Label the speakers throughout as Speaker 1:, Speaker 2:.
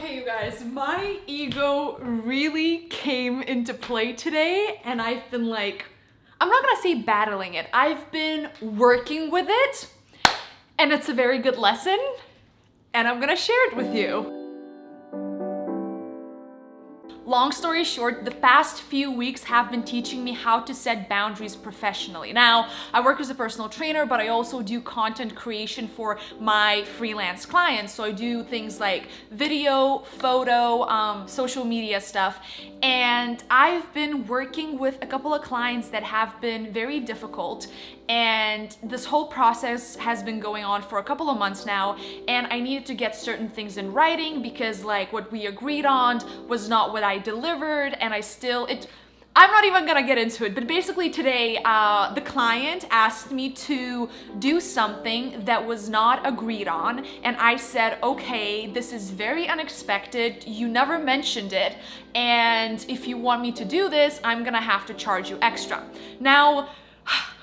Speaker 1: Okay, you guys, my ego really came into play today, and I've been like, I'm not gonna say battling it, I've been working with it, and it's a very good lesson, and I'm gonna share it with you. Long story short, the past few weeks have been teaching me how to set boundaries professionally. Now, I work as a personal trainer, but I also do content creation for my freelance clients. So I do things like video, photo, social media stuff. And I've been working with a couple of clients that have been very difficult. And this whole process has been going on for a couple of months now, and I needed to get certain things in writing because like what we agreed on was not what I delivered, and I'm not even gonna get into it, but basically today the client asked me to do something that was not agreed on, and I said, okay, this is very unexpected, you never mentioned it, and if you want me to do this, I'm gonna have to charge you extra. Now,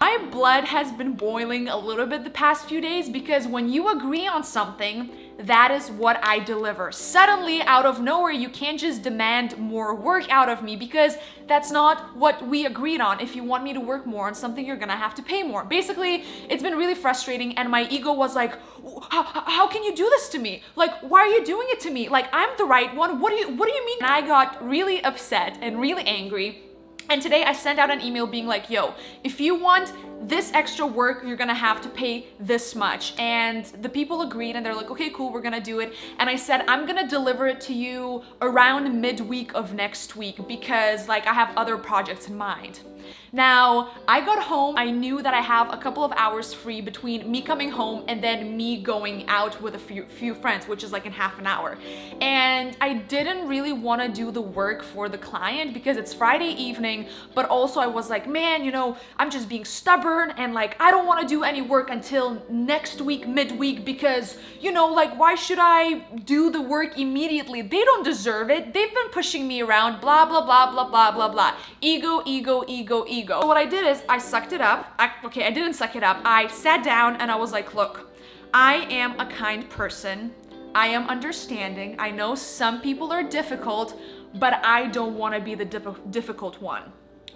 Speaker 1: my blood has been boiling a little bit the past few days because when you agree on something, that is what I deliver. Suddenly, out of nowhere, you can't just demand more work out of me because that's not what we agreed on. If you want me to work more on something, you're gonna have to pay more. Basically, it's been really frustrating, and my ego was like, how can you do this to me? Like, why are you doing it to me? Like, I'm the right one. What do you mean? And I got really upset and really angry. And today I sent out an email being like, yo, if you want this extra work, you're gonna have to pay this much. And the people agreed, and they're like, okay, cool, we're gonna do it. And I said, I'm gonna deliver it to you around midweek of next week because like I have other projects in mind. Now, I got home, I knew that I have a couple of hours free between me coming home and then me going out with a few friends, which is like in half an hour. And I didn't really want to do the work for the client because it's Friday evening, but also I was like, man, you know, I'm just being stubborn and like, I don't want to do any work until next week, midweek, because, you know, like, why should I do the work immediately? They don't deserve it. They've been pushing me around, blah, blah, blah, blah, blah, blah, blah. Ego, ego, ego, ego. So what I did is I sucked it up. I didn't suck it up. I sat down and I was like, look, I am a kind person. I am understanding. I know some people are difficult, but I don't want to be the difficult one.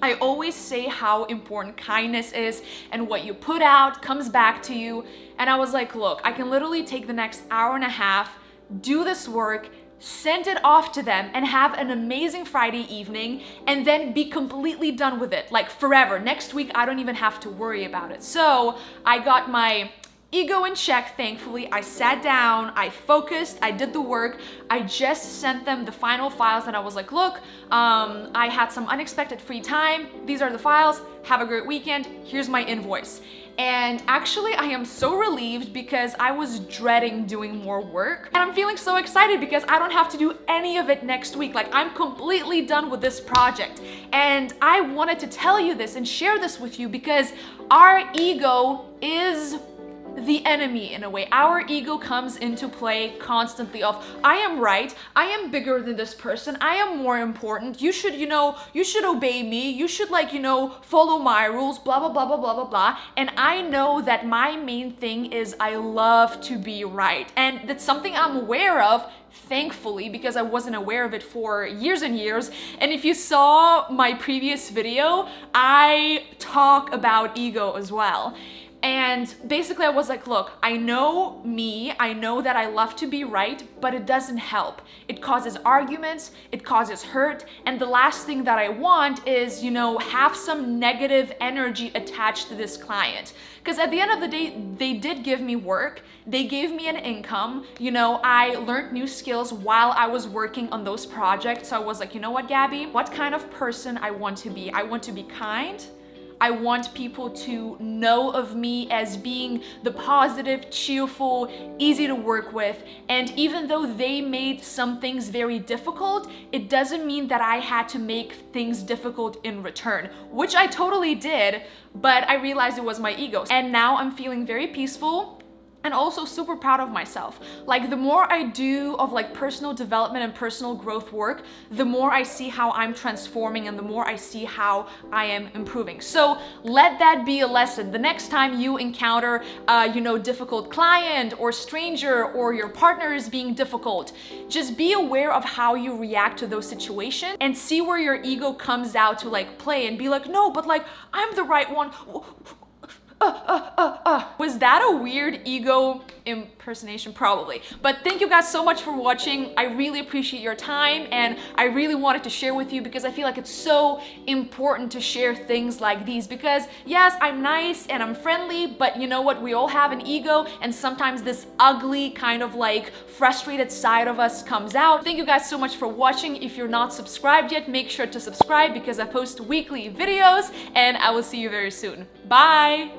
Speaker 1: I always say how important kindness is, and what you put out comes back to you. And I was like, look, I can literally take the next hour and a half, do this work, send it off to them, and have an amazing Friday evening, and then be completely done with it, like forever. Next week, I don't even have to worry about it. So I got my ego in check, thankfully. I sat down, I focused, I did the work. I just sent them the final files, and I was like, look, I had some unexpected free time. These are the files. Have a great weekend. Here's my invoice. And actually, I am so relieved because I was dreading doing more work. And I'm feeling so excited because I don't have to do any of it next week. Like, I'm completely done with this project. And I wanted to tell you this and share this with you because our ego is the enemy in a way. Our ego comes into play constantly of, I am right, I am bigger than this person, I am more important, you should, you should obey me, you should follow my rules, blah, blah, blah, blah, blah, blah, blah. And I know that my main thing is I love to be right. And that's something I'm aware of, thankfully, because I wasn't aware of it for years and years. And if you saw my previous video, I talk about ego as well. And basically I was like, look, I know me, I know that I love to be right, but it doesn't help. It causes arguments, it causes hurt, and the last thing that I want is, have some negative energy attached to this client. Because at the end of the day, they did give me work, they gave me an income, I learned new skills while I was working on those projects. So I was like, you know what, Gabby, what kind of person I want to be? I want to be kind. I want people to know of me as being the positive, cheerful, easy to work with. And even though they made some things very difficult, it doesn't mean that I had to make things difficult in return, which I totally did, but I realized it was my ego. And now I'm feeling very peaceful. and also super proud of myself. Like the more I do of like personal development and personal growth work, the more I see how I'm transforming and the more I see how I am improving. So let that be a lesson. The next time you encounter difficult client or stranger, or your partner is being difficult, just be aware of how you react to those situations and see where your ego comes out to like play and be like, no, but like I'm the right one. Was that a weird ego impersonation? Probably. But thank you guys so much for watching. I really appreciate your time, and I really wanted to share with you because I feel like it's so important to share things like these, because yes, I'm nice and I'm friendly, but you know what? We all have an ego, and sometimes this ugly kind of like frustrated side of us comes out. Thank you guys so much for watching. If you're not subscribed yet, make sure to subscribe because I post weekly videos, and I will see you very soon. Bye!